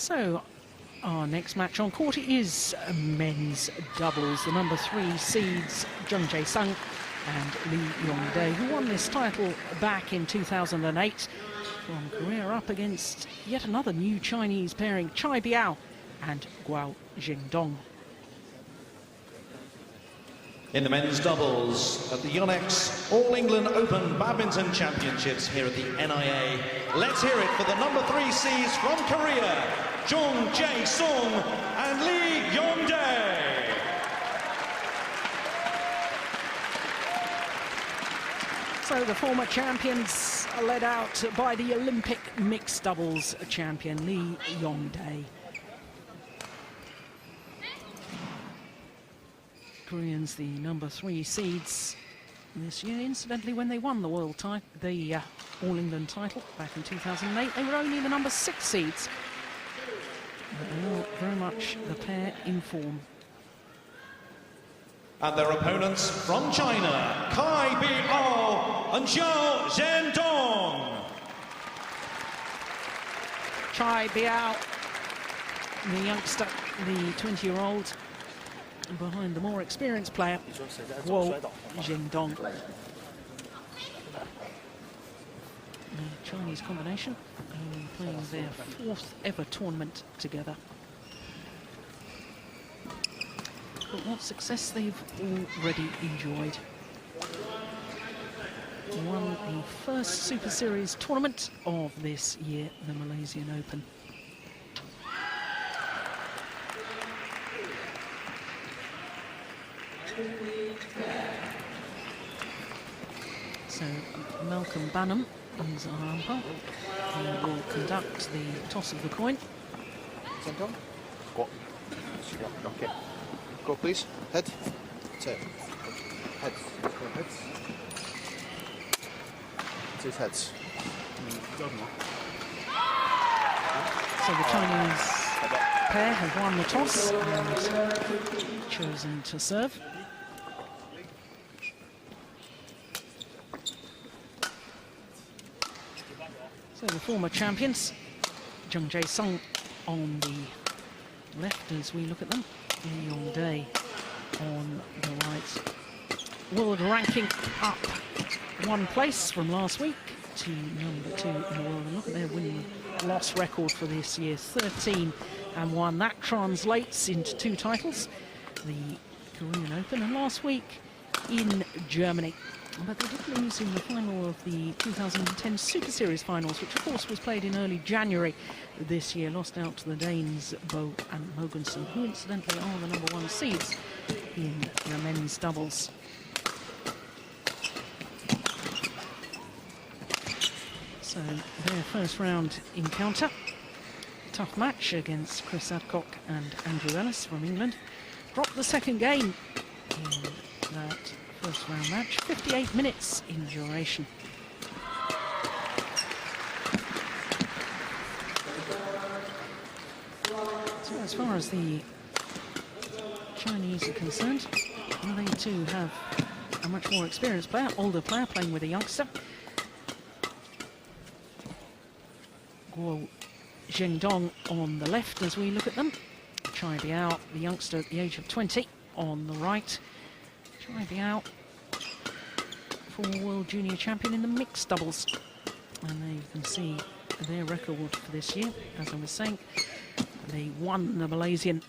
So, our next match on court is men's doubles. The number 3 seeds Jung Jae and Yong Dae, who won this title back in 2008 from Korea, up against yet another new Chinese pairing, Biao and Guo Zhendong. In the men's doubles at the Yonex All England Open Badminton Championships here at the NIA, let's hear it for the number 3 seeds from Korea, Jung Jae and Yong Dae. So the former champions are led out by the Olympic mixed doubles champion Yong Dae. Koreans, the number 3 seeds this year. Incidentally, when they won the world title, the All England title back in 2008, they were only the number 6 seeds. But they are very much the pair in form. And their opponents from China, Biao and Guo Zhendong. Biao, the youngster, the 20-year-old, behind the more experienced player, Guo Zhendong. The Chinese combination playing their 4th ever tournament together. But what success they've already enjoyed. Won the first Super Series tournament of this year, the Malaysian Open. So Malcolm Banham is our umpire. He will conduct the toss of the coin. Go. Okay. Go, please. Head. Tail. Head. Go, heads. It is heads. So the Chinese pair have won the toss and chosen to serve. So the former champions, Jung Jae on the left as we look at them, and Yong Dae on the right. World ranking up 1 place from last week to number 2 in the world. And look at their win-loss record for this year, 13-1. That translates into 2 titles, the Korean Open and last week in Germany. But they did lose in the final of the 2010 Super Series finals, which of course was played in early January this year. Lost out to the Danes Bo and Mogensen, who incidentally are the number 1 seeds in the men's doubles. So their first round encounter, tough match against Chris Adcock and Andrew Ellis from England. Dropped the second game in that first round match, 58 minutes in duration. So as far as the Chinese are concerned, they too have a much more experienced player, older player playing with a youngster. Guo Zhendong on the left as we look at them. Biao, the youngster at the age of 20, on the right. Biao, former world junior champion in the mixed doubles. And there you can see their record for this year. As I was saying, they won the Malaysian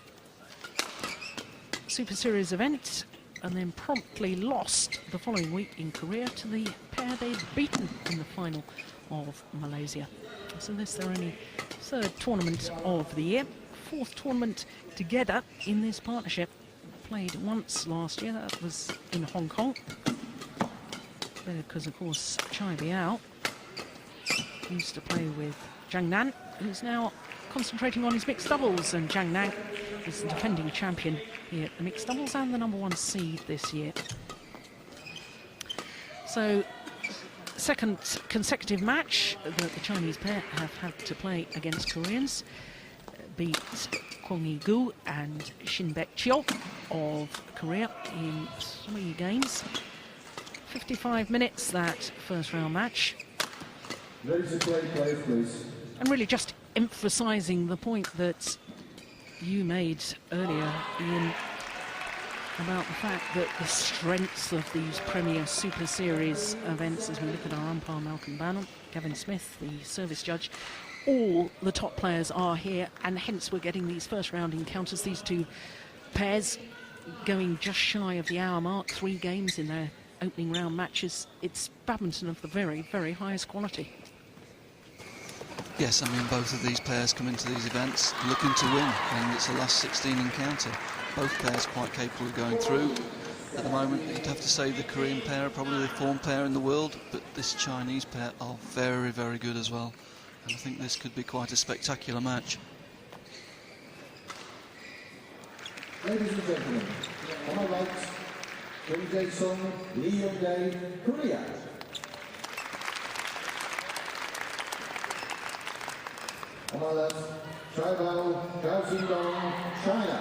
Super Series event and then promptly lost the following week in Korea to the pair they'd beaten in the final of Malaysia. So this is their only 3rd tournament of the year, 4th tournament together in this partnership. Played once last year, that was in Hong Kong. Because of course Biao used to play with Zhang Nan, who's now concentrating on his mixed doubles, and Zhang Nan is the defending champion here at the mixed doubles and the number 1 seed this year. So, 2nd consecutive match that the Chinese pair have had to play against Koreans. Beat Kwon Gu and Shin Baek Cheo of Korea in 3 games. 55 minutes, that first round match. Ladies and gentlemen, please. And really just emphasising the point that you made earlier, Ian, about the fact that the strengths of these Premier Super Series events, as we look at our umpire Malcolm Bannon, Gavin Smith, the service judge, all the top players are here, and hence we're getting these first round encounters. These two pairs going just shy of the hour mark, 3 games in their opening round matches. It's badminton of the very, very highest quality. Yes, I mean, both of these pairs come into these events looking to win, and it's a last 16 encounter. Both pairs quite capable of going through. At the moment, you'd have to say the Korean pair are probably the form pair in the world, but this Chinese pair are very, very good as well. And I think this could be quite a spectacular match. Ladies and gentlemen, on my right, Jung Jae, Yong Dae, Korea. On my left, Biao, Guo Zhendong, China.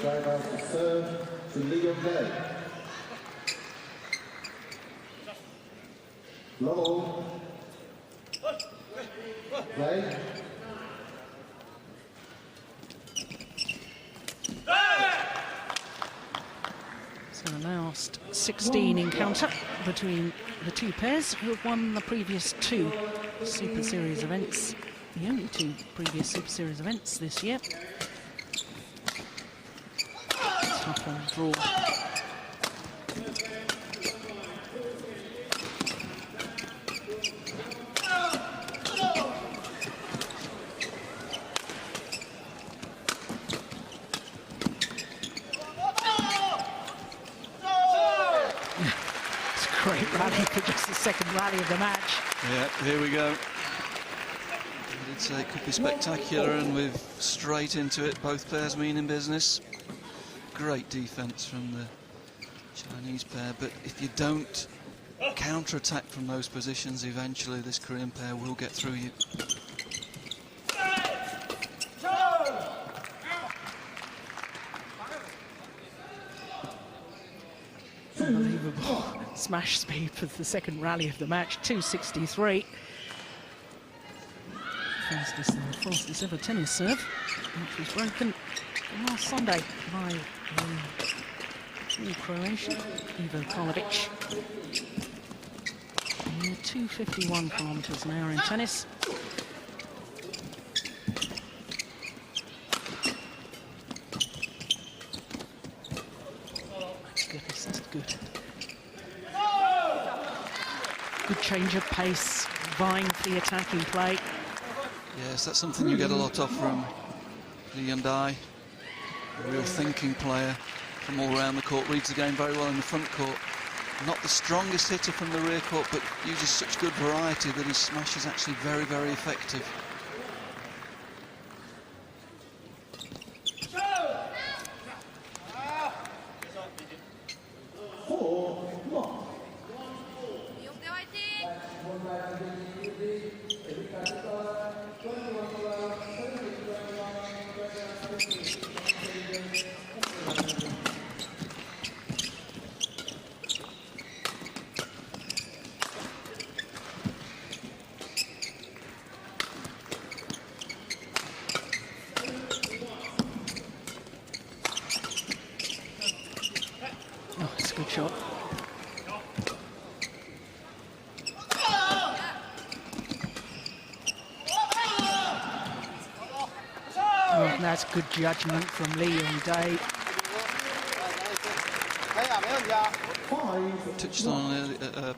Biao to serve to Yong Dae. Low. Play. So the last 16 encounter between the two pairs who have won the previous 2 Super Series events, the only 2 previous Super Series events this year. Tough on draw. Great rally for just the second rally of the match. Yeah, here we go. I did say it could be spectacular, and we're straight into it. Both pairs meaning business. Great defence from the Chinese pair, but if you don't counter-attack from those positions, eventually this Korean pair will get through you. Unbelievable smash speed for the second rally of the match, 263. Fastest ever tennis serve, which was broken last Sunday by the Croatian Ivo Karlovic. 251 kilometres an hour in tennis. Goodness, that's good. Good change of pace, vying for the attacking play. Yes, that's something you get a lot of from Yong Dae, a real thinking player from all around the court, reads the game very well in the front court. Not the strongest hitter from the rear court, but uses such good variety that his smash is actually very, very effective. Oh, it's a good shot. Oh, that's good judgment from Yong Dae. Touched on an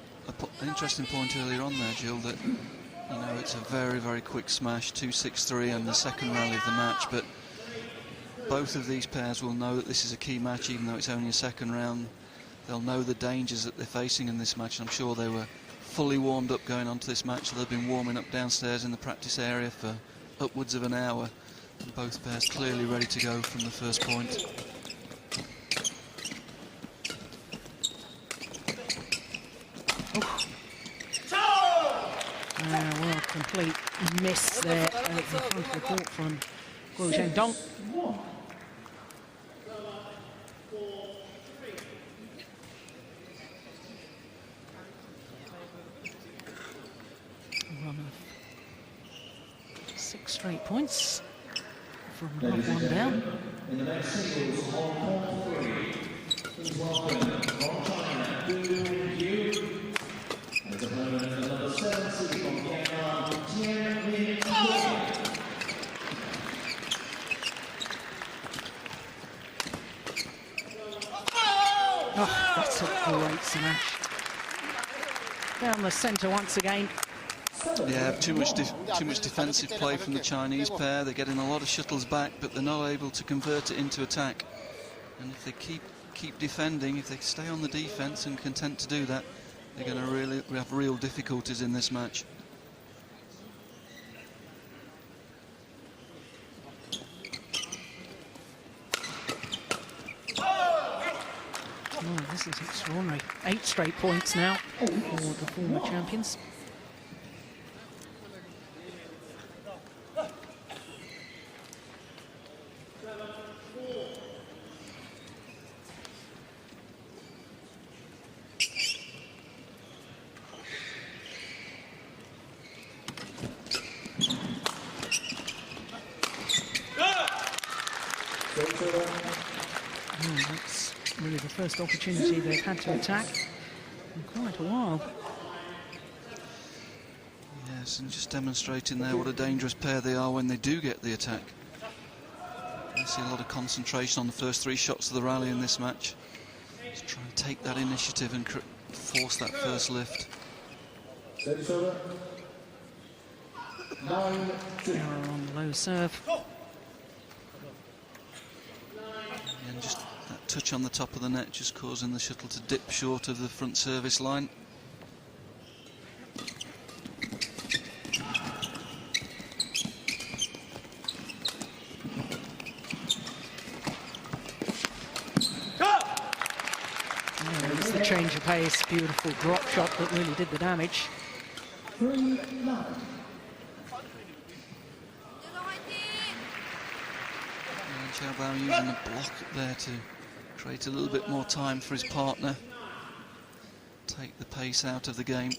interesting point earlier on there, Jill, that it's a very, very quick smash, 2-6-3 in the second rally of the match, but both of these pairs will know that this is a key match, even though it's only a second round. They'll know the dangers that they're facing in this match, and I'm sure they were fully warmed up going on to this match, so they've been warming up downstairs in the practice area for upwards of an hour, and both pairs clearly ready to go from the first point. Well, complete miss there at the front of the court from Guo Zhendong. 6 straight points from up 1 down. In the next singles, Hong Kong 3. Please welcome from China, Jung Jae. As opponent, number 7 seed from Vietnam, Tian. Oh, that's a great smash. Down the centre once again. Yeah, too much defensive play from the Chinese pair. They're getting a lot of shuttles back, but they're not able to convert it into attack. And if they keep defending, if they stay on the defence and content to do that, they're going to really have real difficulties in this match. Oh, this is extraordinary. 8 straight points now for the former champions. That's really the first opportunity they've had to attack in quite a while. Yes, and just demonstrating there what a dangerous pair they are when they do get the attack. I see a lot of concentration on the first 3 shots of the rally in this match. Just try and take that initiative and force that first lift. Service 9-2. Error on the low serve. And just that touch on the top of the net just causing the shuttle to dip short of the front service line. There's the change of pace, beautiful drop shot that really did the damage. 3-9. Biao using the block there to create a little bit more time for his partner. Take the pace out of the game.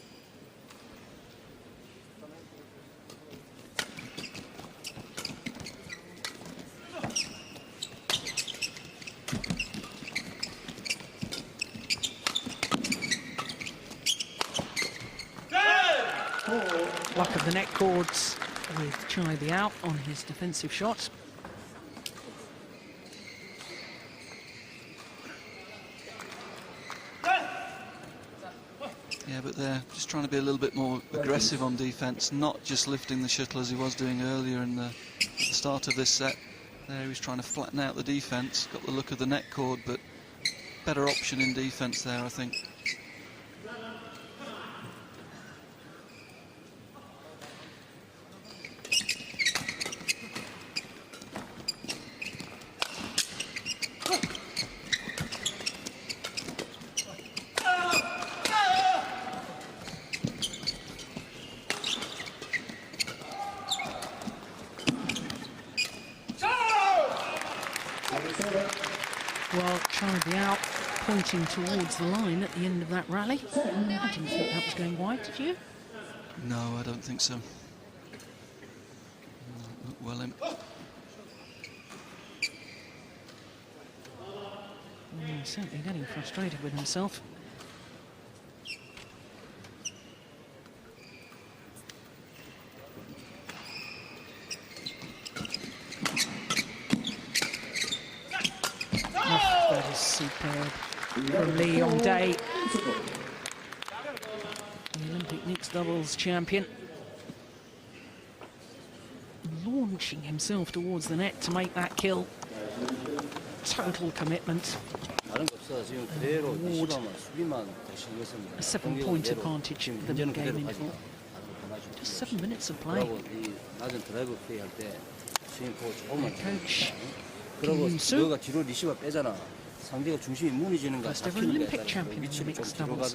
Luck of the net cords with Jung Jae out on his defensive shot. Yeah, but they're just trying to be a little bit more aggressive on defence, not just lifting the shuttle as he was doing earlier in the start of this set. There he was trying to flatten out the defence, got the look of the net cord, but better option in defence there, I think. Well, Jung Jae out, pointing towards the line at the end of that rally. I didn't think that was going wide, did you? No, I don't think so. Look well in. He's certainly getting frustrated with himself. That is superb from Yong Dae, the Olympic mixed doubles champion, launching himself towards the net to make that kill. Total commitment. Award a 7-point advantage for the game in full. Just 7 minutes of play. Head coach First ever Olympic champion in mixed doubles.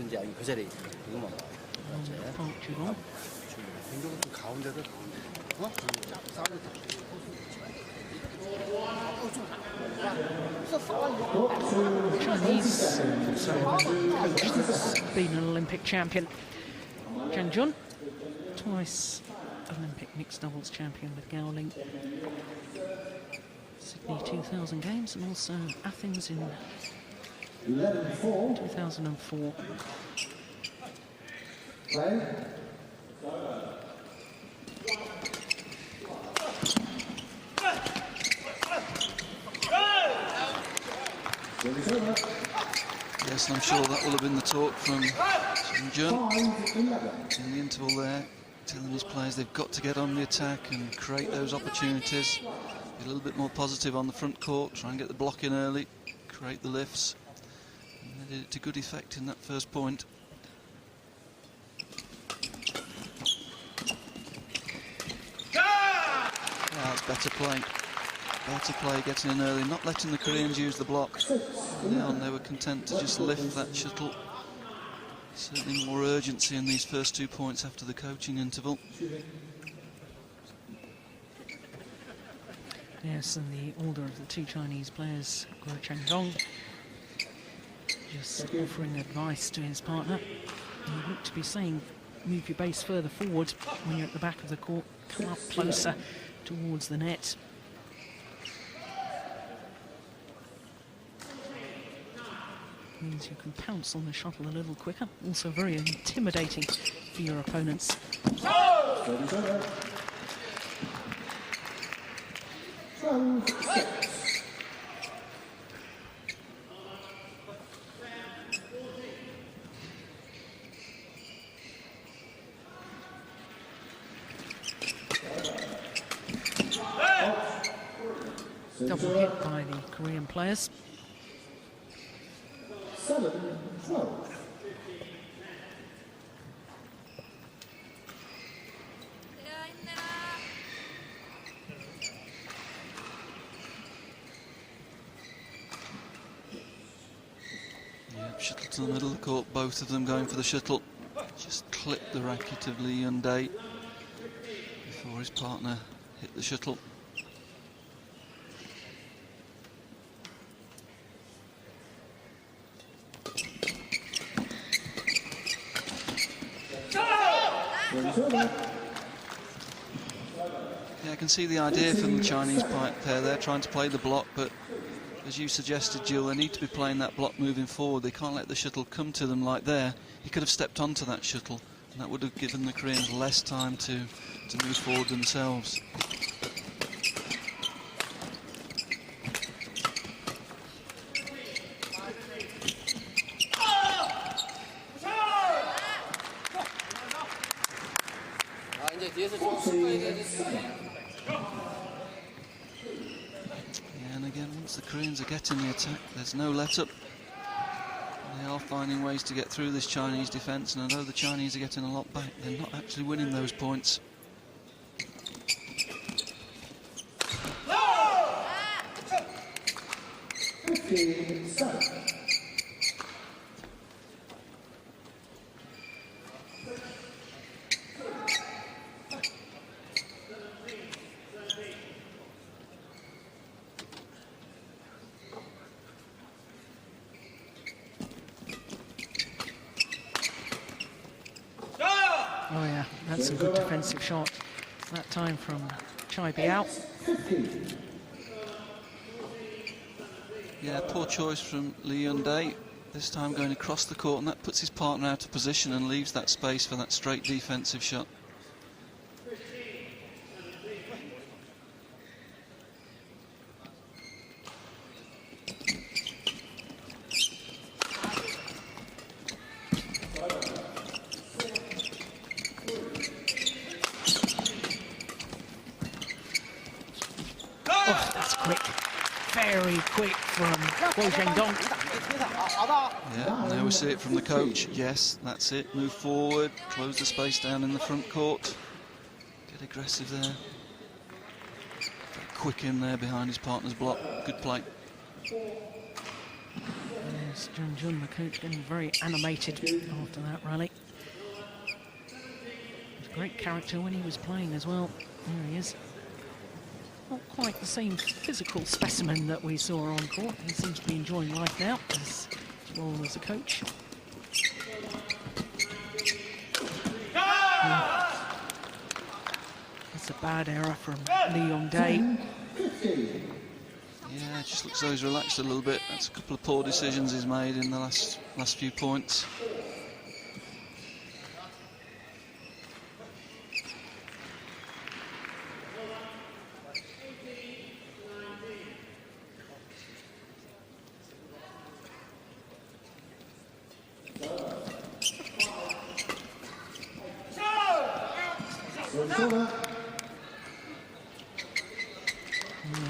Chinese coach that's been an Olympic champion. Zhang Jun, twice Olympic mixed doubles champion with Gowling. Sydney 2000 Games and also Athens in 2004. Yes, and I'm sure that will have been the talk from Jung Jae in the interval there, telling his players they've got to get on the attack and create those opportunities. Be a little bit more positive on the front court, try and get the block in early, create the lifts. And they did it to good effect in that first point. Yeah, it's better play. Better play, getting in early, not letting the Koreans use the block. Early on, they were content to just lift that shuttle. Certainly more urgency in these first 2 points after the coaching interval. Yes, and the older of the two Chinese players, Guo Zhendong, just offering advice to his partner. You look to be saying, move your base further forward when you're at the back of the court, come up closer towards the net. Means you can pounce on the shuttle a little quicker. Also very intimidating for your opponents. Double hit by the Korean players. 7-12. Yeah, shuttle to the middle of the court, both of them going for the shuttle. Just clipped the racket of Yong Dae before his partner hit the shuttle. Yeah, I can see the idea from the Chinese pair there, trying to play the block, but as you suggested, Jill, they need to be playing that block moving forward. They can't let the shuttle come to them like there. He could have stepped onto that shuttle, and that would have given the Koreans less time to move forward themselves. Yeah, and again, once the Koreans are getting the attack, there's no let-up. They are finding ways to get through this Chinese defence, and although the Chinese are getting a lot back, they're not actually winning those points. Oh yeah, that's a good defensive shot. That time from Biao. Yeah, poor choice from Yong Dae. This time going across the court, and that puts his partner out of position and leaves that space for that straight defensive shot. Oh, that's quick. Very quick from Guo Zhendong. Yeah, now we see it from the coach. Yes, that's it. Move forward, close the space down in the front court. Get aggressive there. Very quick in there behind his partner's block. Good play. Yes, Jung Jae, the coach, getting very animated after that rally. He's a great character when he was playing as well. There he is. Not quite the same physical specimen that we saw on court. He seems to be enjoying life now as well as a coach. It's a bad error from Yong Dae. Yeah, it just looks as though he's relaxed a little bit. That's a couple of poor decisions he's made in the last few points.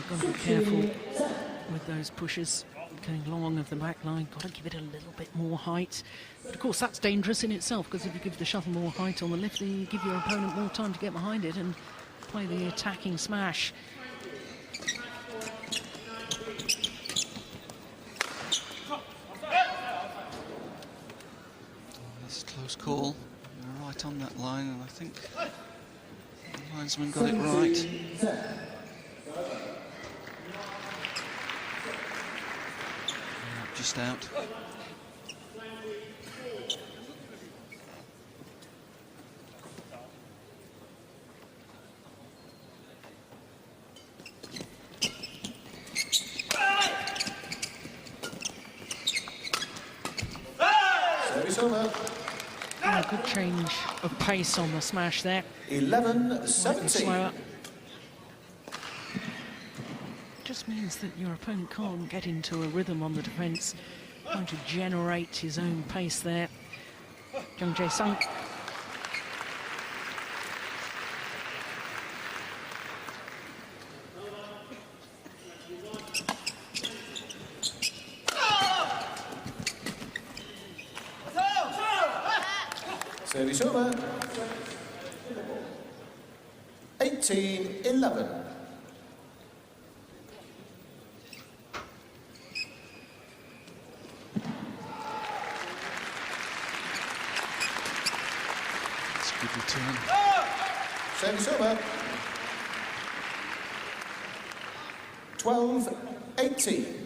Got to be careful with those pushes going long of the back line. Got to give it a little bit more height. But of course, that's dangerous in itself, because if you give the shuttle more height on the lift, then you give your opponent more time to get behind it and play the attacking smash. That's a close call. You're right on that line, and I think the linesman got it right. Just out. Service over. A good change of pace on the smash there. 11-17. Slower. Just means that your opponent can't get into a rhythm on the defence, trying to generate his own pace there. Jung Jae sung. Service over. 18-11. Good return. Service over. 12-18.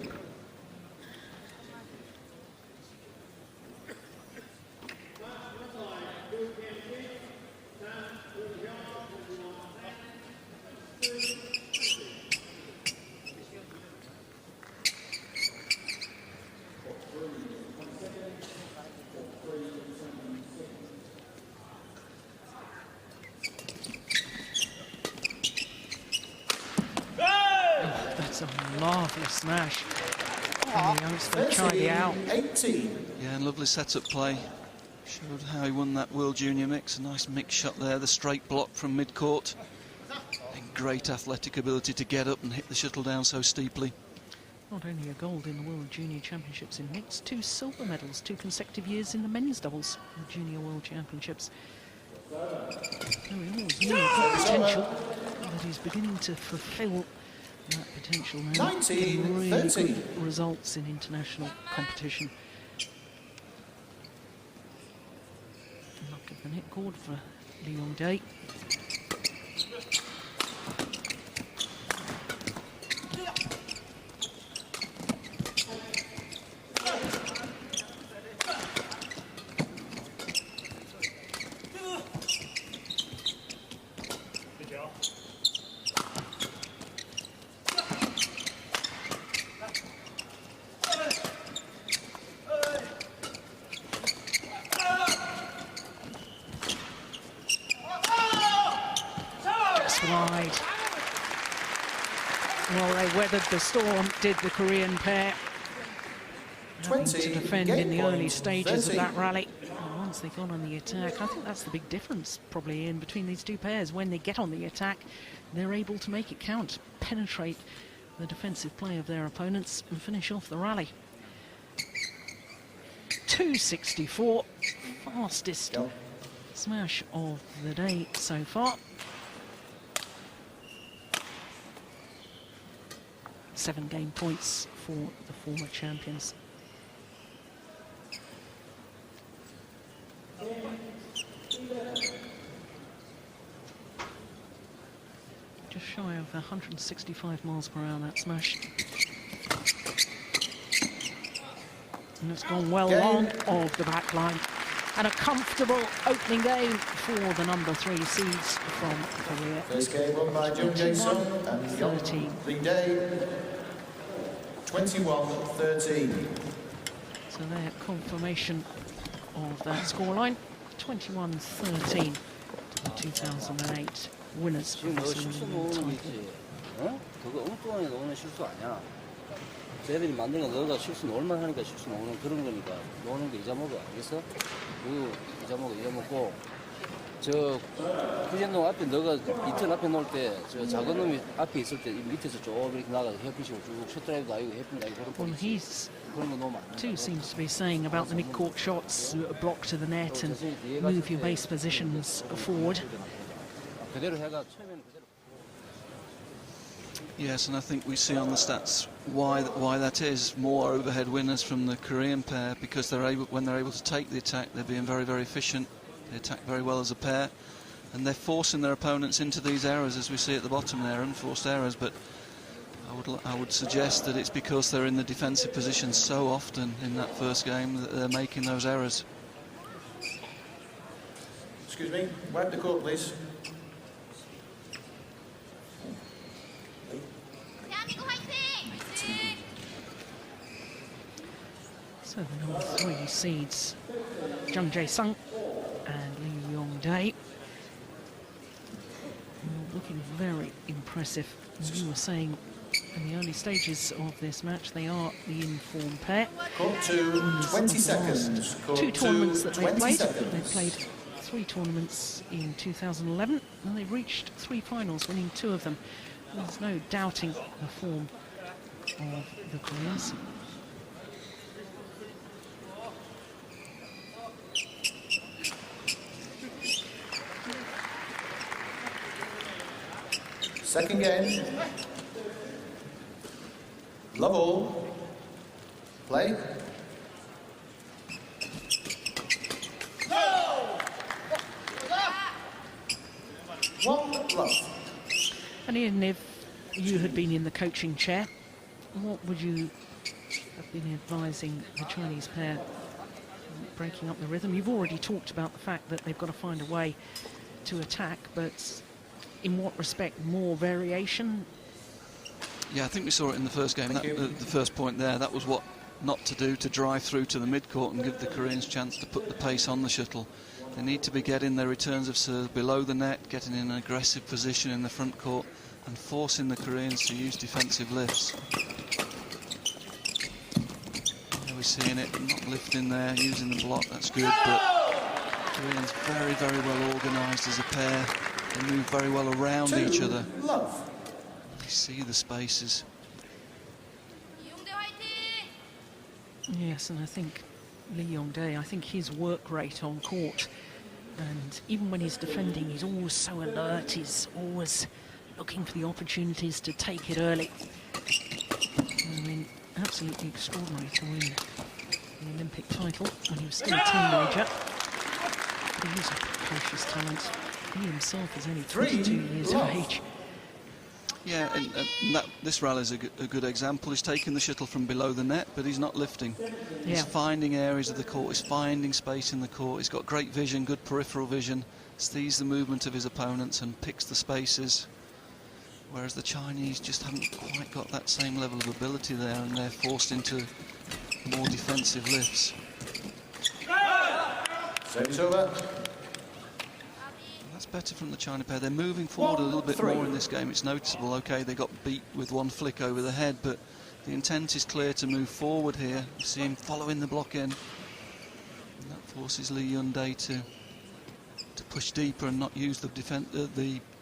That's a marvellous smash. And the youngster tried it out. 18. Yeah, and lovely setup play. Showed how he won that World Junior mix. A nice mix shot there, the straight block from mid-court. And great athletic ability to get up and hit the shuttle down so steeply. Not only a gold in the World Junior Championships in mixed, 2 silver medals, 2 consecutive years in the men's doubles, the Junior World Championships. We always knew the potential, but he's beginning to fulfil that potential now. 19, really 13. good results in international competition. Knock of the net cord for Yong Dae. Wide. Well, they weathered the storm, did the Korean pair. Having 20 to defend game in the early point, stages 30. of that rally. And once they got on the attack, I think that's the big difference probably in between these two pairs. When they get on the attack, they're able to make it count, penetrate the defensive play of their opponents and finish off the rally. 264, fastest smash of the day so far. 7 game points for the former champions. Just shy of 165 miles per hour, that smash. And it's gone well long of the back line. And a comfortable opening game for the number 3 seeds from Korea. First game won by Jung Jae and Yong Dae. 21-13. So their confirmation of that scoreline, 21-13, the 2008 winners of this Olympic title. 어? 그거 엉뚱하게 노는 실수 아니야. 쟤들이 만든 거 너가 실수 놀만 하니까 실수 노는 그런 거니까 노는 게 잊어먹어 알겠어? 그 잊어먹고 저 구젠동 앞에 너가 이틀 앞에 놓을 때 저 작은 놈이 앞에 있을 때 밑에서 쭉 이렇게 나가서 헤어핀식으로 쭉 셔트라이브도 아니고 헤어핀도 아니고 그런 거 Well, 있지. 그런 거 놓으면 안 돼. too seems to be saying about the mid-court shots, block to the net and move your base positions forward. 그대로 해가 처음에는 그대로. Yes, and I think we see on the stats why that is. More overhead winners from the Korean pair because when they're able to take the attack, they're being very, very efficient. They attack very well as a pair, and they're forcing their opponents into these errors, as we see at the bottom there, unforced errors. But I would suggest that it's because they're in the defensive position so often in that first game that they're making those errors. Excuse me, wipe the court, please. So the number 3 seeds, Jung Jae and Yong Dae, looking very impressive. As you were saying in the early stages of this match, they are the in-form pair. Court 2, 20 seconds. Court 2 tournaments that they've played. seconds. They played 3 tournaments in 2011, and they reached 3 finals, winning 2 of them. There's no doubting the form of the Koreans. Second game. Love all. Play. One love. And even if you had been in the coaching chair, what would you have been advising the Chinese pair breaking up the rhythm? You've already talked about the fact that they've got to find a way to attack, but in what respect? More variation? Yeah, I think we saw it in the first game. The first point there, that was what not to do, to drive through to the mid-court and give the Koreans a chance to put the pace on the shuttle. They need to be getting their returns of serve below the net, getting in an aggressive position in the front court and forcing the Koreans to use defensive lifts. There we're seeing it, not lifting there, using the block, that's good, but Koreans very, very well organised as a pair. They move very well around each other. Love. You see the spaces. Yes, and I think Yong Dae, I think his work rate on court, and even when he's defending, he's always so alert, he's always looking for the opportunities to take it early. I mean, absolutely extraordinary to win the Olympic title when he was still a teenager. But he is a precocious talent. He himself is only 22 years of age. Yeah, and this rally is a good example. He's taking the shuttle from below the net, but he's not lifting. He's finding areas of the court, he's finding space in the court. He's got great vision, good peripheral vision, sees the movement of his opponents and picks the spaces. Whereas the Chinese just haven't quite got that same level of ability there, and they're forced into more defensive lifts. Service over. That's better from the China pair. They're moving forward a little bit more in this game. It's noticeable. OK, they got beat with one flick over the head, but the intent is clear to move forward here. You see him following the block in. And that forces Yong Dae to push deeper and not use the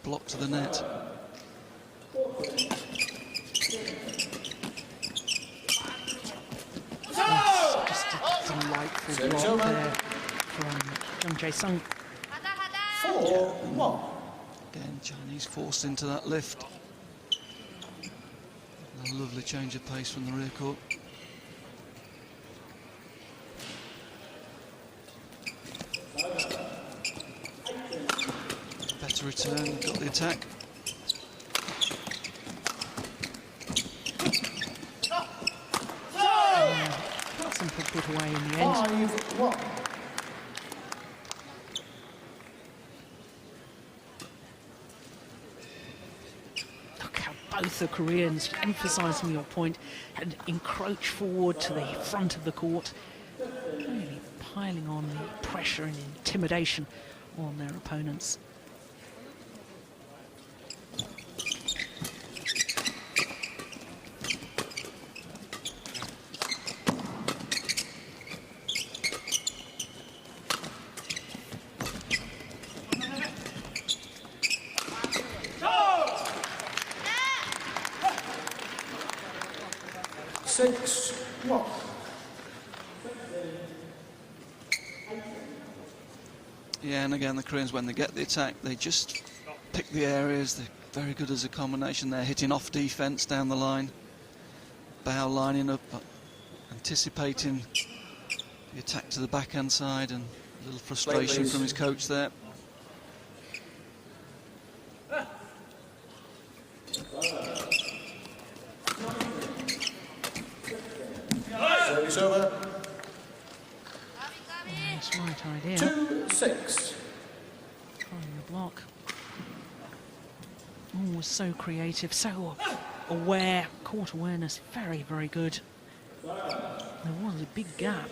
block to the net. Just a delightful block there from Jung Jae. 4-1. Again, Chinese forced into that lift. A lovely change of pace from the rear court. Better return, got the attack. Simple put away in the end. 5-1. both the Koreans, emphasising your point, and encroach forward to the front of the court, really piling on the pressure and intimidation on their opponents. Yeah, and again, the Koreans, when they get the attack, they just pick the areas. They're very good as a combination. They're hitting off defence down the line. Biao lining up, anticipating the attack to the backhand side, and a little frustration from his coach there. Service over. That's right idea. 2-6. Trying the block. Oh, so creative, so aware. Court awareness, very, very good. There was a big gap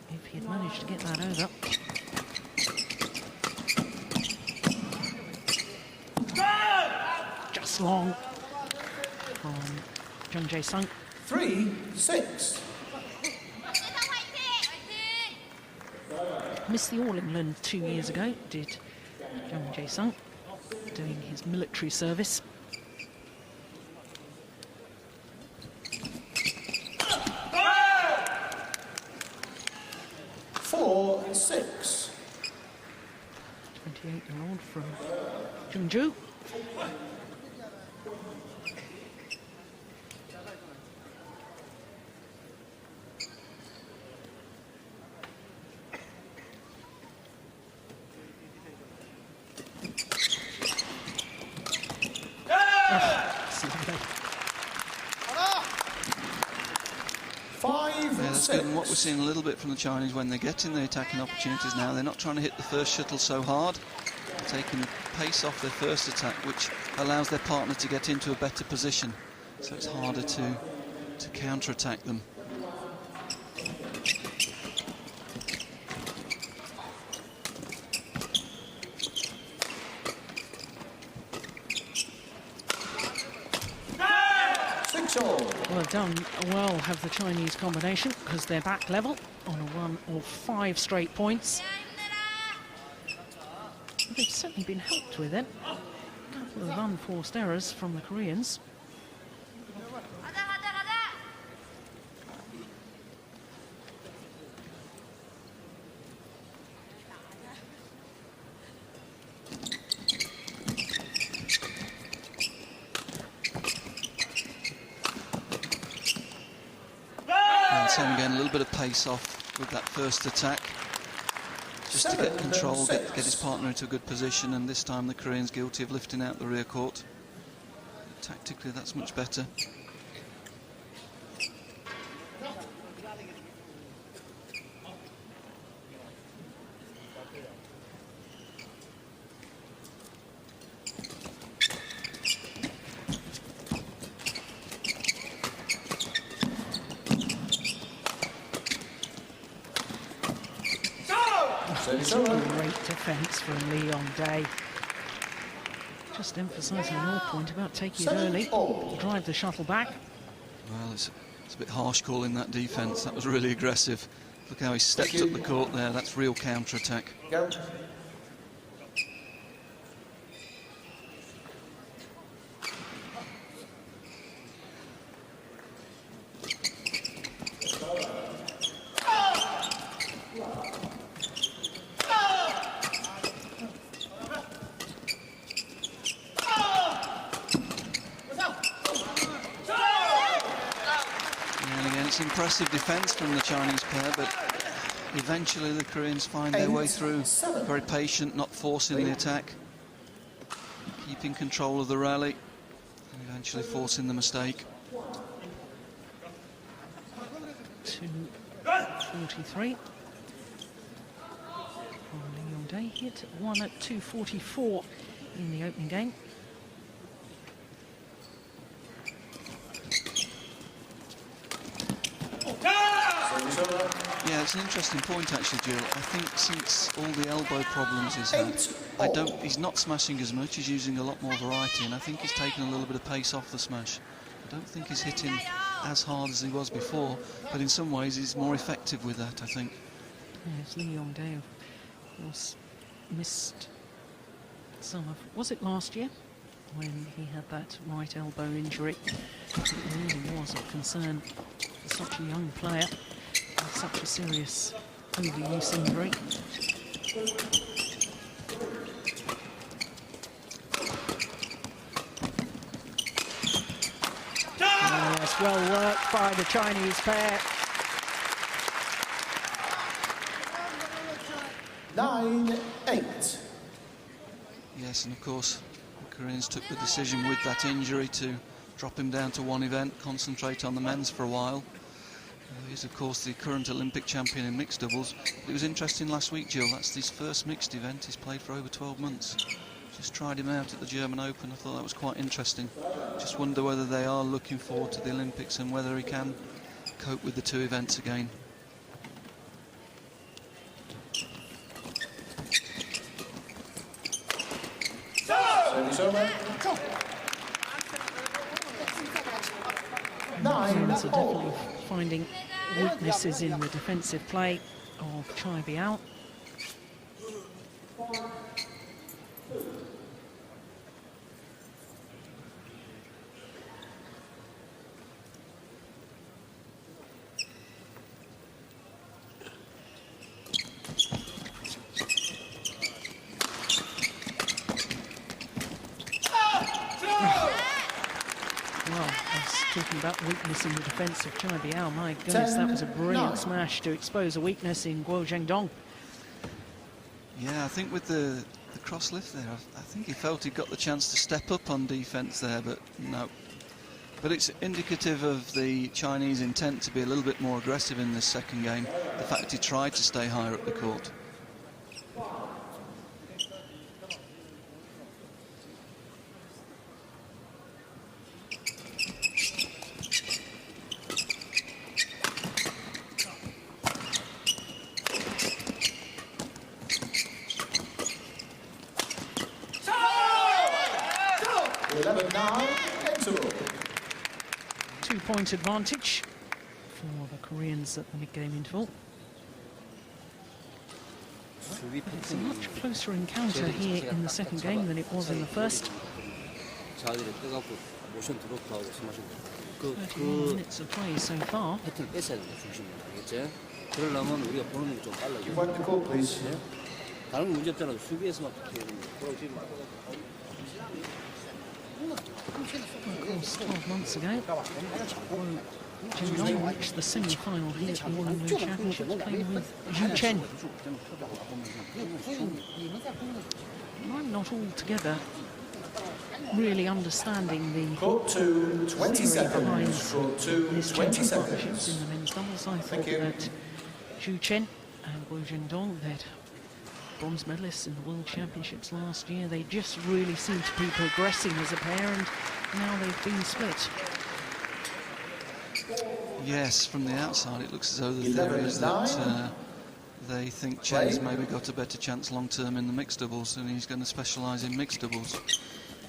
if he had managed to get that over. Just long from Jung Jae. 3-6. Missed the All England 2 years ago, did Yong Dae, doing his military service. Four, 6. 28-year-old from Jung Jae. And what we're seeing a little bit from the Chinese when they're getting the attacking opportunities now, they're not trying to hit the first shuttle so hard. They're taking the pace off their first attack, which allows their partner to get into a better position. So it's harder to counter-attack them. Well done. Well, have the Chinese combination because they're back level on a run of 5 straight points. They've certainly been helped with it. A couple of unforced errors from the Koreans. Same again, a little bit of pace off with that first attack, just to get control, get his partner into a good position, and this time the Koreans guilty of lifting out the rear court. Tactically, that's much better. Great defence from Yong Dae. Just emphasising your point about taking it early, drive the shuttle back. Well, it's a bit harsh calling that defence. That was really aggressive. Look how he stepped up the court there. That's real counter-attack. Go. Impressive defence from the Chinese pair, but eventually the Koreans find their way through. Very patient, not forcing the attack, keeping control of the rally, and eventually forcing the mistake. 2:43 from Yong Dae. Hit one at 2:44 in the opening game. it's an interesting point actually, Jill. I think since all the elbow problems he's had, he's not smashing as much, he's using a lot more variety, and I think he's taken a little bit of pace off the smash. I don't think he's hitting as hard as he was before, but in some ways he's more effective with that, I think. Yes, Yong Dae was missed some of, was it last year, when he had that right elbow injury? It really was of concern for such a young player with such a serious overuse injury. Oh, yes, well worked by the Chinese pair. 9-8. Yes, and of course the Koreans took the decision with that injury to drop him down to one event, concentrate on the men's for a while. He's of course the current Olympic champion in mixed doubles. It was interesting last week, Jill, that's his first mixed event he's played for over 12 months. Just tried him out at the German Open. I thought that was quite interesting. Just wonder whether they are looking forward to the Olympics and whether he can cope with the two events again. Koreans are definitely finding weaknesses in the defensive play of Chai Biao. Talking about weakness in the defence of Chai Biao, my goodness, that was a brilliant smash to expose a weakness in Guo Zhendong. Yeah, I think with the cross lift there, I think he felt he got the chance to step up on defence there, but no. But it's indicative of the Chinese intent to be a little bit more aggressive in this second game, the fact he tried to stay higher up the court. 2-point advantage for the Koreans at the mid-game interval. It's a much closer encounter here in the second game than it was in the first. 31 minutes of play so far. 다른 문제 없잖아. 수비에서만 Of course, 12 months ago, Jung Jae reached the semi-final here at the World England Championships, playing with Zhu Chen. I'm not altogether really understanding the theory behind this change of partnerships in the men's doubles. I thought that Zhu Chen and Guo Zhendong, that bronze medalists in the World Championships last year, they just really seem to be progressing as a pair, and now they've been split. Yes, from the outside it looks as though the theory is that they think Chen's maybe got a better chance long-term in the mixed doubles, and he's going to specialise in mixed doubles.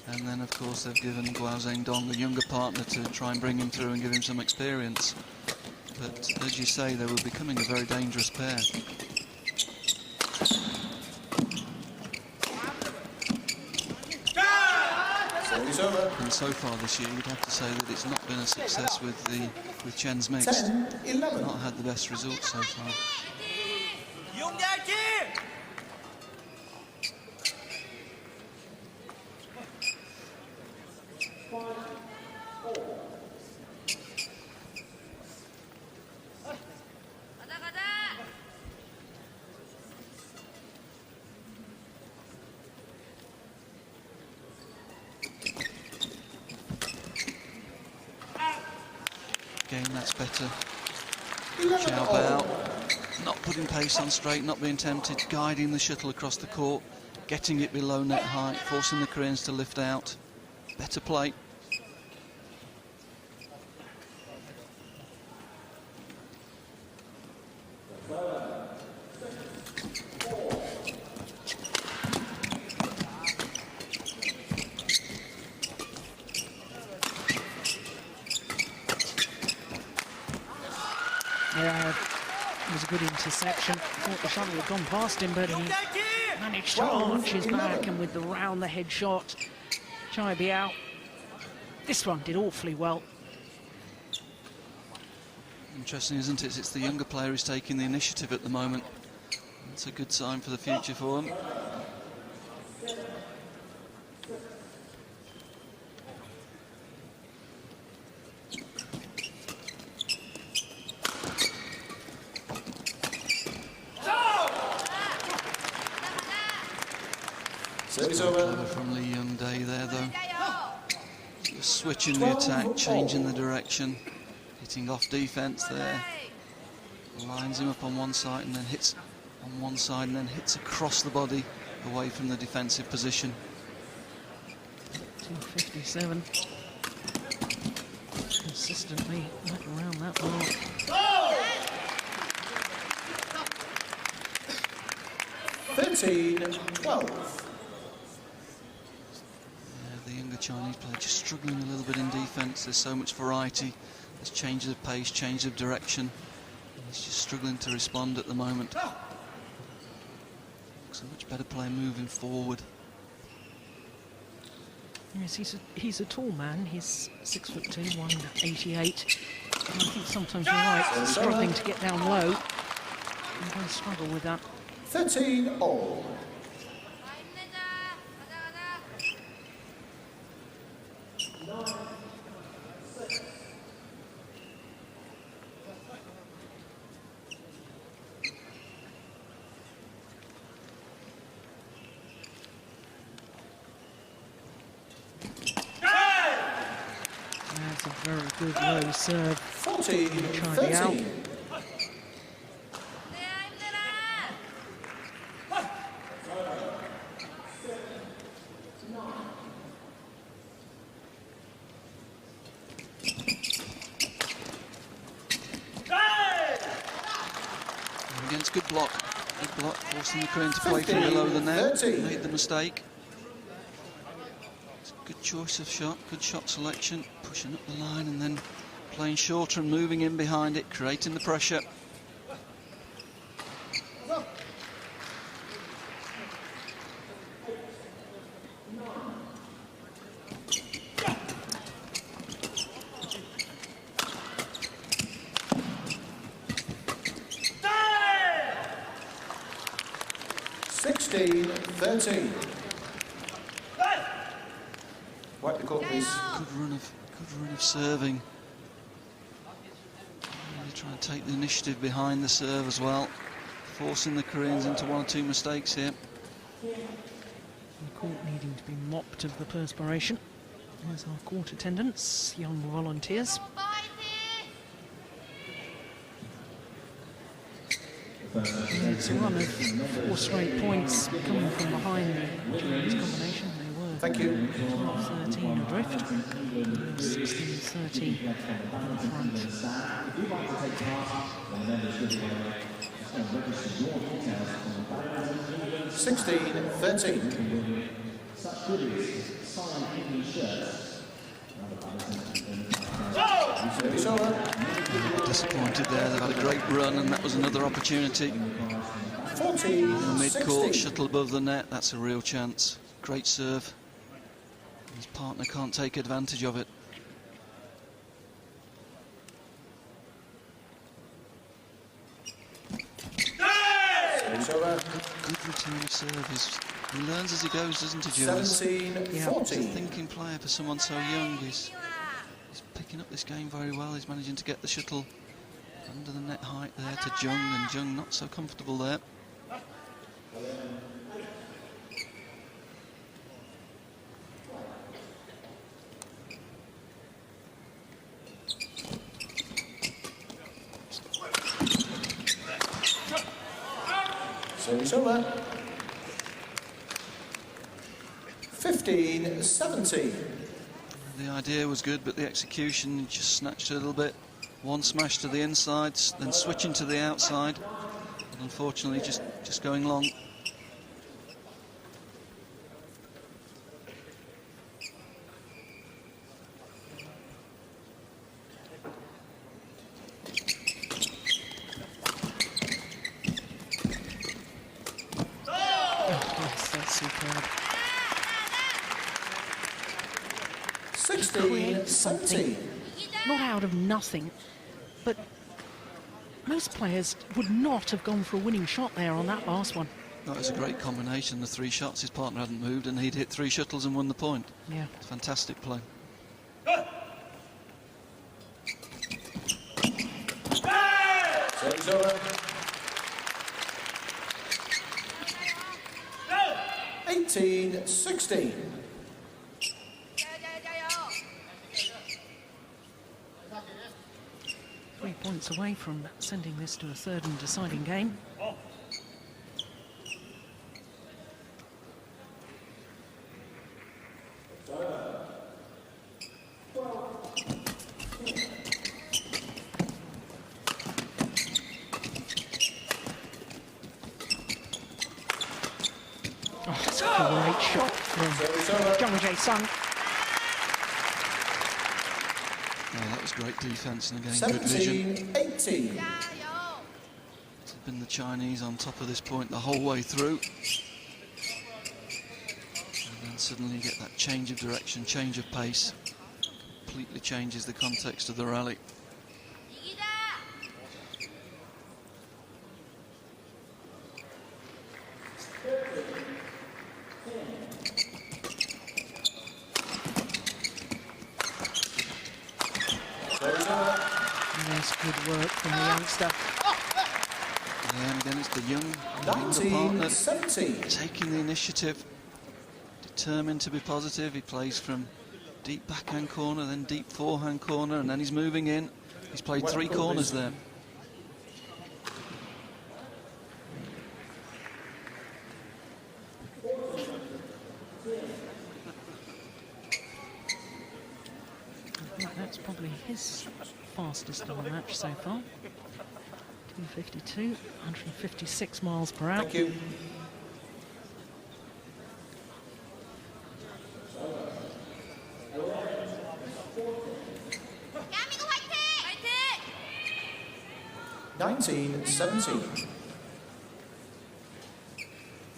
And then, of course, they've given Guo Zhendong a younger partner to try and bring him through and give him some experience. But, as you say, they were becoming a very dangerous pair. And so far this year, you'd have to say that it's not been a success with Chen's mixed. Not had the best results so far. Yong Dae! Again, that's better. Biao, not putting pace on straight, not being tempted, guiding the shuttle across the court, getting it below net height, forcing the Koreans to lift out. Better play. a good interception. Thought the shuttle had gone past him, but he managed to arch his back, and with the round the head shot, Biao. This one did awfully well. Interesting, isn't it? It's the younger player who's taking the initiative at the moment. It's a good sign for the future for him. Service over. Clever from Yong Dae there, though. Just switching the attack, changing the direction, hitting off defence there. Lines him up on one side and then hits on one side and then hits across the body away from the defensive position. 257. Consistently right around that mark. 13-12. The younger Chinese player just struggling a little bit in defence. There's so much variety. There's changes of pace, change of direction. He's just struggling to respond at the moment. Looks a much better player moving forward. Yes, he's a tall man. He's 6'2", 188. And I think sometimes you're right, struggling to get down low. You're going to struggle with that. 13-all. That's a very good low serve. 14-13. Against good block. Good block, forcing the Korean to play from below the net. 13. Made the mistake. It's a good choice of shot, good shot selection. Pushing up the line and then playing shorter and moving in behind it, creating the pressure. Wipe the court, please. Good run of serving. Really trying to take the initiative behind the serve as well, forcing the Koreans into one or two mistakes here. The court needing to be mopped of the perspiration. There's our court attendants, young volunteers. And it's a run of 4 straight points coming from behind the Chinese combination. They were Thank you. 13 adrift, 16-13 in front. 16-13. Service over. Disappointed there, they've had a great run and that was another opportunity. 14-16. Mid-court, shuttle above the net, that's a real chance. Great serve. His partner can't take advantage of it. Service over. Good return of service. He learns as he goes, doesn't he, Jules? 17-14. He's a thinking player for someone so young. He's picking up this game very well. He's managing to get the shuttle under the net height there to Jung, and Jung not so comfortable there. Service over. 15-17. The idea was good, but the execution just snatched a little bit. One smash to the inside, then switching to the outside. But unfortunately, just going long. superb. 16-17. Not out of nothing, but most players would not have gone for a winning shot there on that last one. That was a great combination, the 3 shots. His partner hadn't moved and he'd hit 3 shuttles and won the point. Yeah. Fantastic play. Service over. 18-16. 3 points away from sending this to a third and deciding game. Oh, that's a great shot from Jung Jae. Oh, that was great defence and again good vision. 17-18. It's been the Chinese on top of this point the whole way through. And then suddenly you get that change of direction, change of pace. Completely changes the context of the rally. Yes, good work from the youngster. And again it's the young partner 19-17. taking the initiative, determined to be positive. He plays from deep backhand corner, then deep forehand corner, and then he's moving in. He's played 3 corners there. I think that's probably his fastest in the match so far. 252, 156 miles per hour. Thank you. 대한민국 화이팅! 화이팅! 19-17.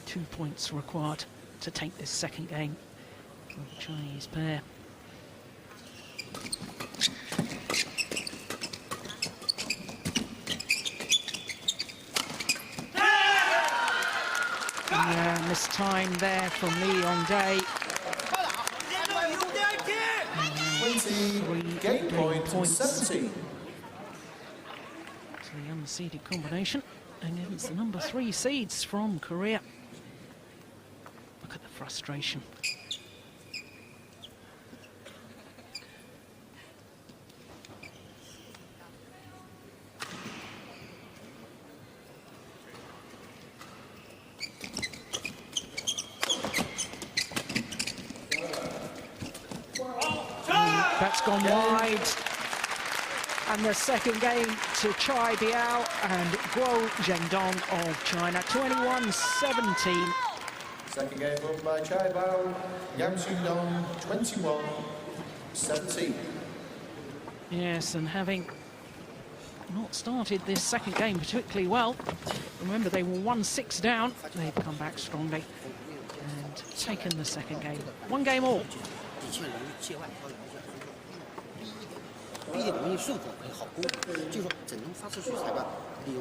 2 points required to take this second game for the Chinese pair. Yeah, missed time there from Yong Dae. 20. Game point 17. To the unseeded combination against the number 3 seeds from Korea. Look at the frustration. That's gone wide. And the second game to Chai Biao and Guo Zhendong of China, 21-17. Second game won by Chai Bao, Yong Dae 21-17. Yes, and having not started this second game particularly well, remember they were 1-6 down, they've come back strongly and taken the second game. 1 game all. 毕竟容易顺风很好攻，就是说怎能发出去裁判李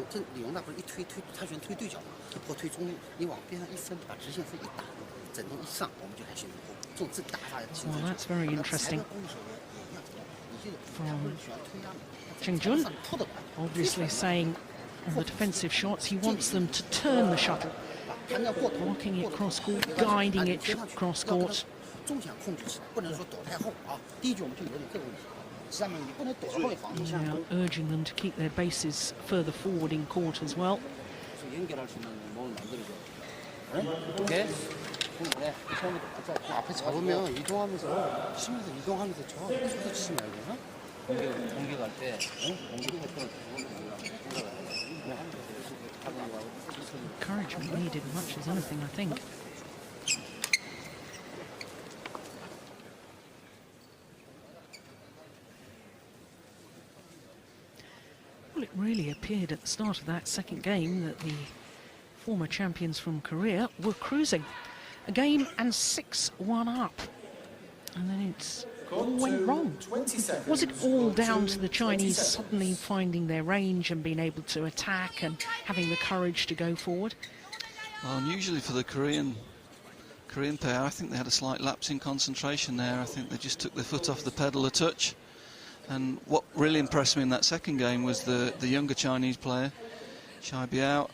永大不是一推他喜欢推对角嘛，或推中路，你往边上一分，把直线分一打，怎能一上我们就还行。这种自己打法的形 Well, 成。 that's very interesting. 你喜欢推压的， Jung Jae obviously saying on the defensive shots he wants them to turn the shuttle, walking it cross court, guiding it cross court. 中线控制起来，不能说躲太后啊。第一局我们就有点这个问题。 上面你不能躲后面防一下。 Now urging them to keep their bases further forward in court as well. 연결할 수 있는 몸을 만들어줘. 오케이. 그래. 처음부터 앞에 잡으면 이동하면서 치면서 이동하면서 쳐. 계속 치지 말고. 어? 공격할 때, 공격할 때는 Encouragement needed much as anything, I think. Well, it really appeared at the start of that second game that the former champions from Korea were cruising. a game and 6-1 up. And then it's all went wrong. 20 seconds. Was it all down to the Chinese suddenly finding their range and being able to attack and having the courage to go forward? Well, unusually for the Korean pair, I think they had a slight lapse in concentration there. I think they just took their foot off the pedal a touch. And what really impressed me in that second game was the younger Chinese player, Biao,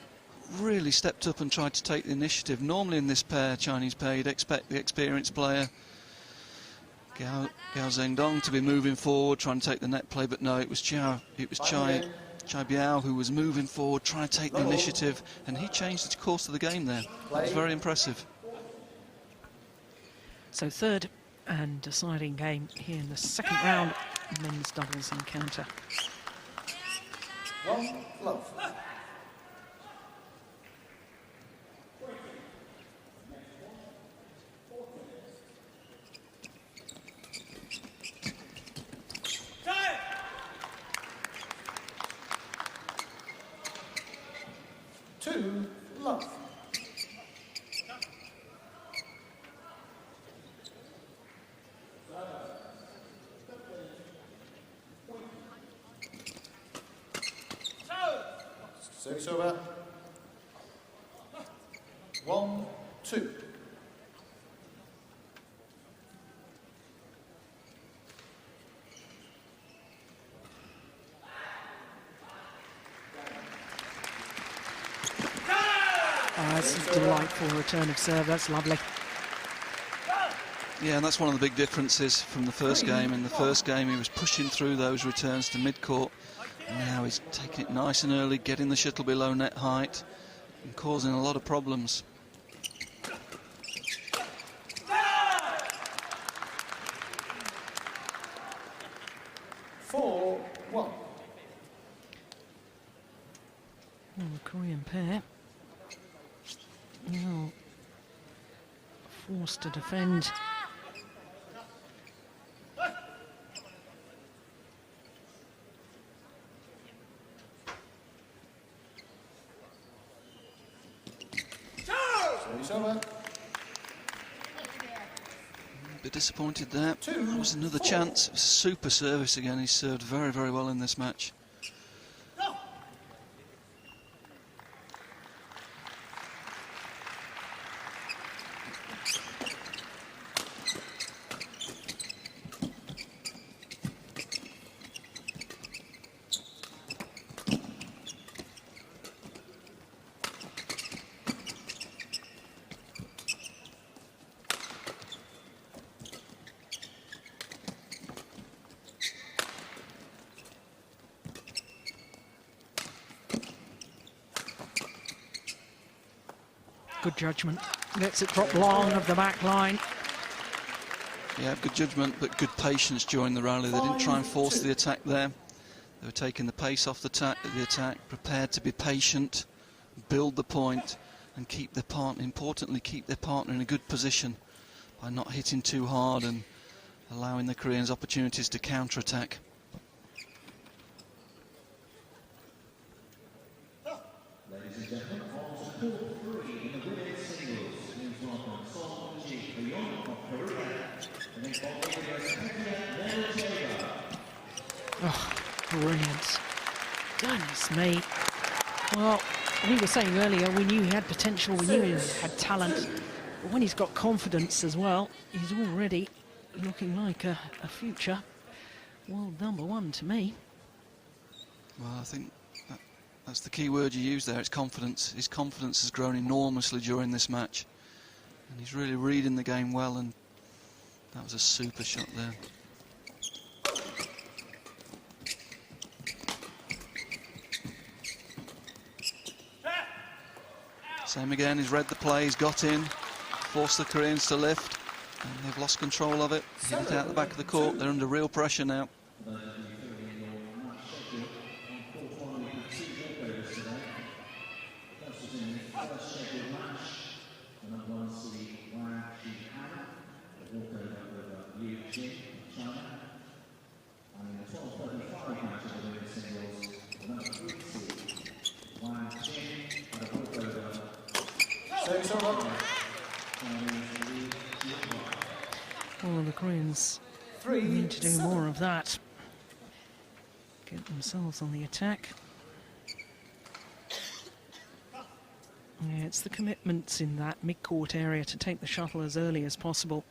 really stepped up and tried to take the initiative. Normally in this Chinese pair, you'd expect the experienced player, Guo Zhendong, to be moving forward, trying to take the net play, but no, it was Chai Biao who was moving forward, trying to take the initiative, and he changed the course of the game there. That was very impressive. So third and deciding game here in the second round, men's doubles encounter. One love. Two love. Service over. 1, 2. That's a delightful return of serve. That's lovely. Yeah, and that's one of the big differences from the first game. In the first game, he was pushing through those returns to mid-court. And now he's taking it nice and early, getting the shuttle below net height and causing a lot of problems. Four, 1. The Korean pair now forced to defend. Service over. A bit disappointed there. Two, That was another 4. chance. Super service again. He served very, very well in this match. Good judgment. Lets it drop long of the back line. Yeah, good judgment, but good patience during the rally. They didn't try and force the attack there. They were taking the pace off the attack, prepared to be patient, build the point, and keep their partner, importantly, keep their partner in a good position by not hitting too hard and allowing the Koreans opportunities to counter-attack. Ladies and gentlemen, on to court 3 in the women's singles. Please welcome Yong Dae of Korea. And then following against Oh, brilliant. Goodness me. Well, we were saying earlier, we knew he had potential, we knew he had talent. But when he's got confidence as well, he's already looking like a future world #1 to me. Well, I think that's the key word you use there, it's confidence. His confidence has grown enormously during this match. And he's really reading the game well, and that was a super shot there. Same again, he's read the play, he's got in, forced the Koreans to lift, and they've lost control of it. Hit it out the back of the court, they're under real pressure now. Service over. Well, the Koreans need to do more of that. Get themselves on the attack. Yeah, it's the commitments in that mid-court area to take the shuttle as early as possible.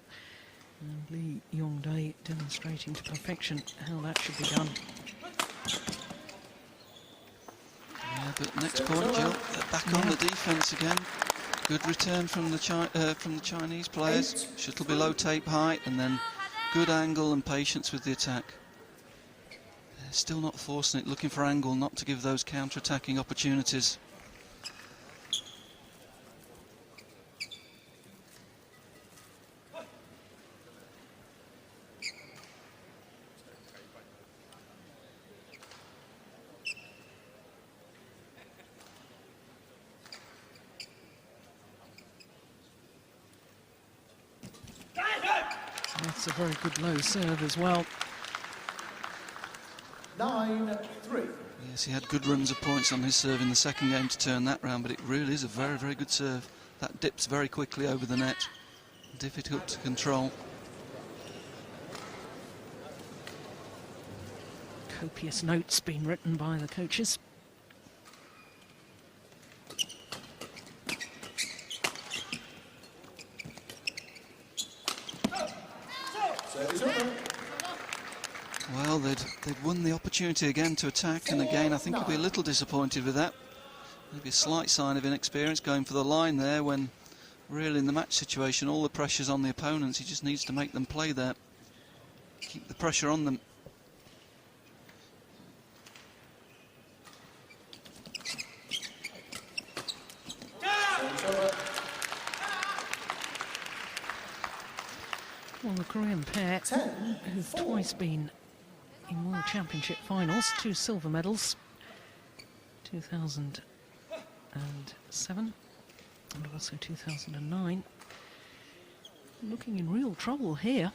And Yong Dae demonstrating to perfection how that should be done. Yeah, but next point, Jill, they're back on the defence again. Good return from the Chinese players. Shuttle below tape height, and then good angle and patience with the attack. They're still not forcing it, looking for angle, not to give those counter-attacking opportunities. That's a very good low serve as well. 9-3. Yes, he had good runs of points on his serve in the second game to turn that round, but it really is a very, very good serve. That dips very quickly over the net. Difficult to control. Copious notes being written by the coaches. Well, they'd won the opportunity again to attack, and again I think he'll be a little disappointed with that. Maybe a slight sign of inexperience going for the line there, when really in the match situation all the pressure's on the opponents. He just needs to make them play there, keep the pressure on them. Well, the Korean pair, who've twice been in World Championship finals, 2 silver medals, 2007 and also 2009, looking in real trouble here.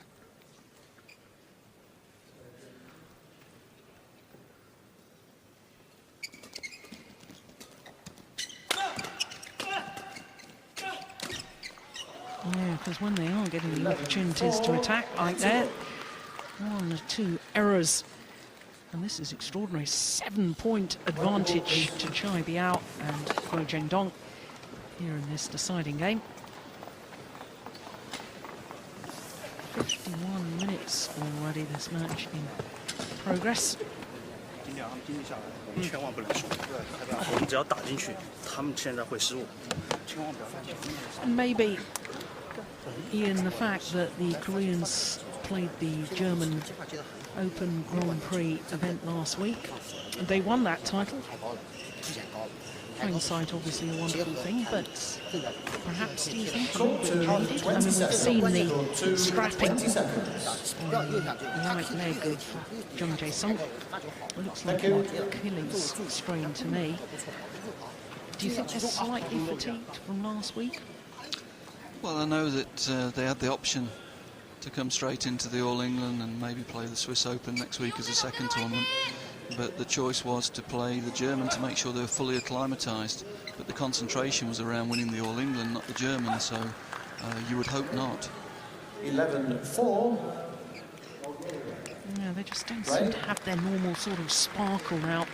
Yeah, because when they are getting the opportunities to attack like that, 1 or 2 errors. And this is extraordinary. 7-point advantage to Biao and Guo Zhendong here in this deciding game. 51 minutes already, this match in progress. And maybe, Ian, the fact that the Koreans played the German Open Grand Prix event last week, and they won that title. Hindsight, obviously, a wonderful thing, but perhaps, do you think, a little bit needed? I mean, we've seen the scrapping on the right leg of Jung Jae. Looks like an Achilles strain to me. Do you think they're slightly fatigued from last week? Well, I know that they had the option to come straight into the All England and maybe play the Swiss Open next week as a second tournament, but the choice was to play the German to make sure they were fully acclimatised. But the concentration was around winning the All England, not the German, so you would hope not. 11-4. Yeah, they just don't seem to have their normal sort of sparkle now.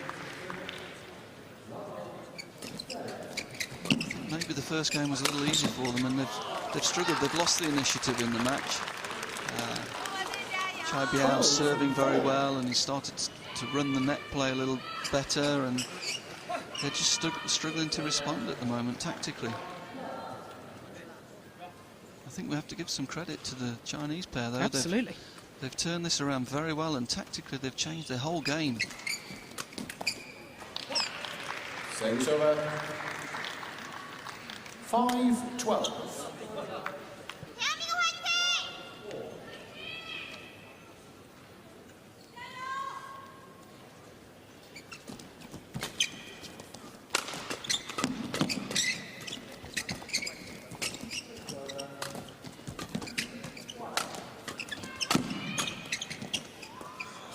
Maybe the first game was a little easy for them, and they've struggled. They've lost the initiative in the match. Biao serving very well, and he started to run the net play a little better, and they're just struggling to respond at the moment tactically. I think we have to give some credit to the Chinese pair, though. Absolutely. They've turned this around very well, and tactically they've changed their whole game. Service over. 5-12.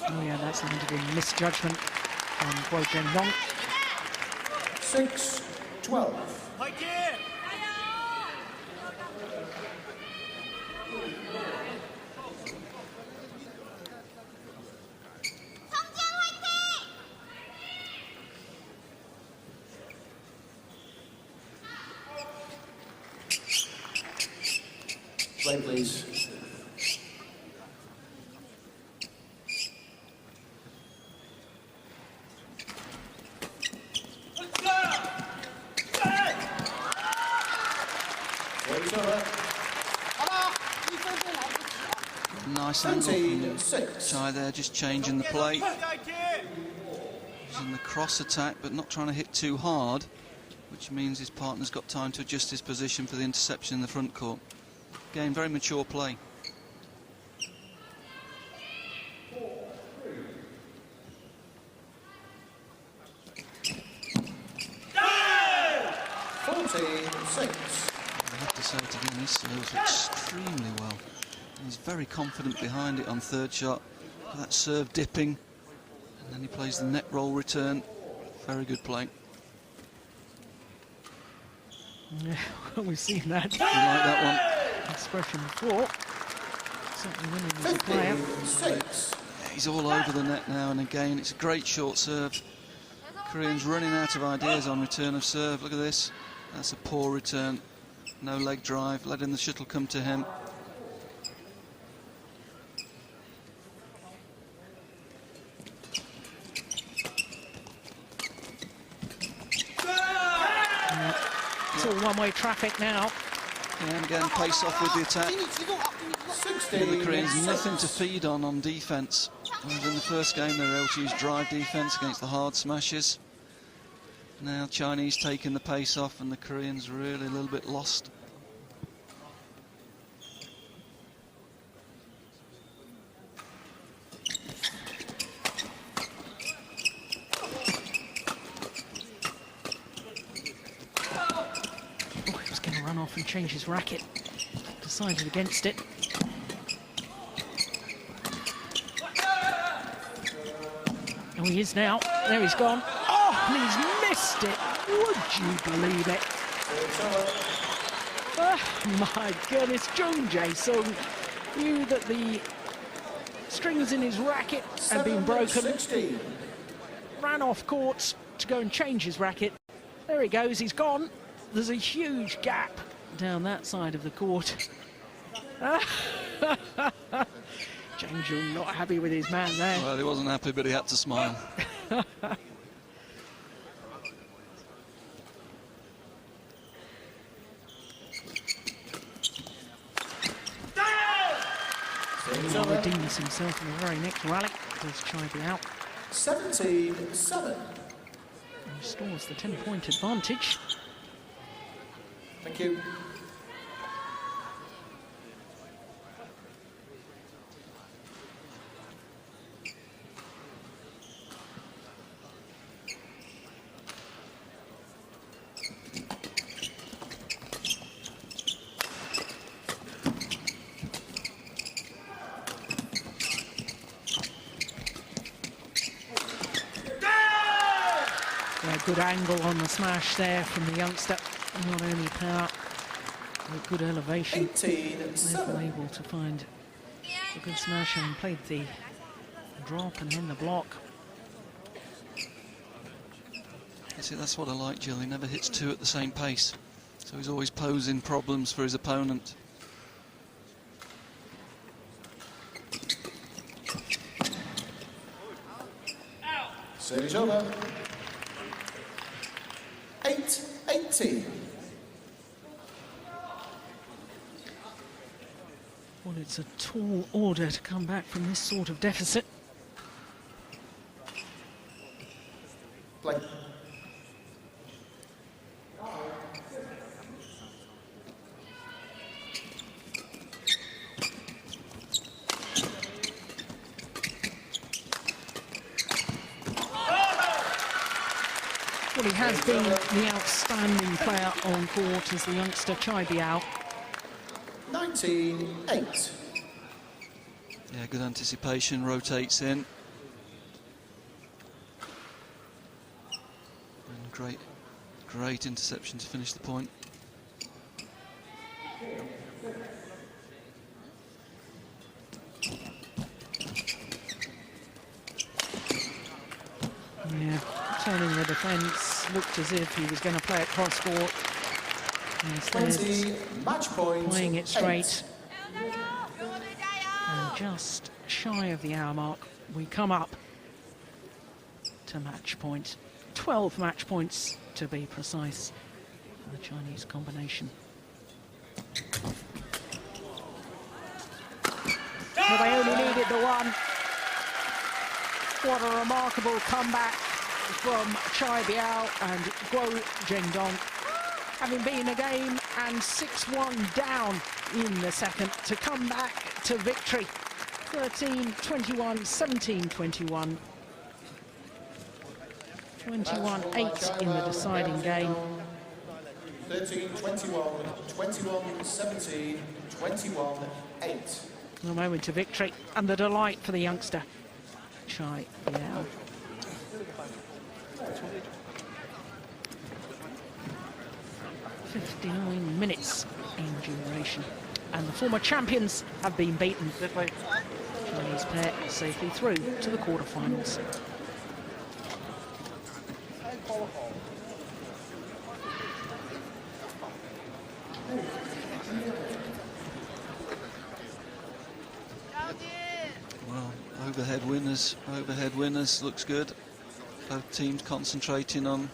Oh yeah, that's landed in misjudgment from Guo Zhendong. 6-12. Nice angle from Chai there, just changing the play. Using the cross attack, but not trying to hit too hard, which means his partner's got time to adjust his position for the interception in the front court. Again, very mature play. I have to say, to him, he serves extremely well. He's very confident behind it on third shot. That serve dipping, and then he plays the net roll return. Very good play. Yeah, we've seen that. You like that one? Expression before. Certainly winning as a player. Yeah, he's all over the net now, and again, it's a great short serve. Koreans running out of ideas on return of serve. Look at this. That's a poor return. No leg drive, letting the shuttle come to him. It's all one-way traffic now. And again, pace off with the attack. And the Koreans nothing to feed on defence. Whereas in the first game, they were able to use drive defence against the hard smashes. Now Chinese taking the pace off, and the Koreans really a little bit lost. Oh, he was going to run off and change his racket. Decided against it. Oh, he is now. There he's gone. Oh, and he's missed it. Would you believe it? Oh, my goodness. Jung Jae knew that the strings in his racket had been broken. Ran off court to go and change his racket. There he goes. He's gone. There's a huge gap down that side of the court. Jung Jae not happy with his man there. Well, he wasn't happy, but he had to smile. He redeems himself in the very next rally. Does Biao. 17-7. Restores the 10-point advantage. Thank you. Good angle on the smash there from the youngster. Not only power, but good elevation. 18-7. Able to find a good smash and played the drop and then the block. You see, that's what I like, Jill. He never hits two at the same pace, so he's always posing problems for his opponent. Service over. 8-18. Well, it's a tall order to come back from this sort of deficit. Play. Well, he has been the outstanding player on court as the youngster Biao. 19-8. Yeah, good anticipation, rotates in. And great interception to finish the point. Yeah, turning the defence, looked as if he was going to play it cross-court. 20, match point. Playing it straight. 加油！ And just shy of the hour mark, we come up to match point. 12 match points to be precise for the Chinese combination. Well, they only needed the one. What a remarkable comeback from Chai Biao and Guo Zhendong. Having been in a game and 6-1 down in the second to come back to victory. 13-21, 17-21. 21-8 in the deciding game. 13-21, 21-17, 21-8. The moment to victory and the delight for the youngster, Chai Biao. "59 minutes in duration, and the former champions have been beaten. Chinese pair safely through to the quarterfinals. Well, overhead winners looks good. Both teams concentrating on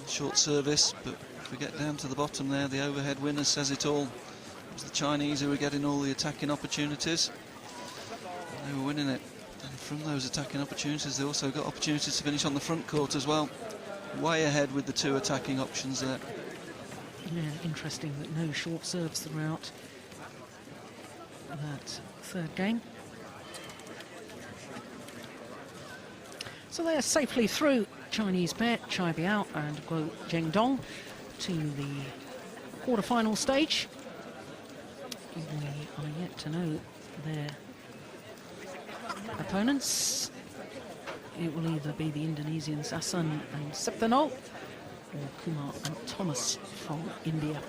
short service, but if we get down to the bottom there, the overhead winners says it all. It was the Chinese who were getting all the attacking opportunities. They were winning it. And from those attacking opportunities, they also got opportunities to finish on the front court as well. Way ahead with the two attacking options there. Yeah, interesting that no short serves throughout that third game. So they're safely through, Chinese pair, Chai Biao and Guo Zhendong, to the quarterfinal stage. We are yet to know their opponents. It will either be the Indonesians Hassan and Septano or Kumar and Thomas from India.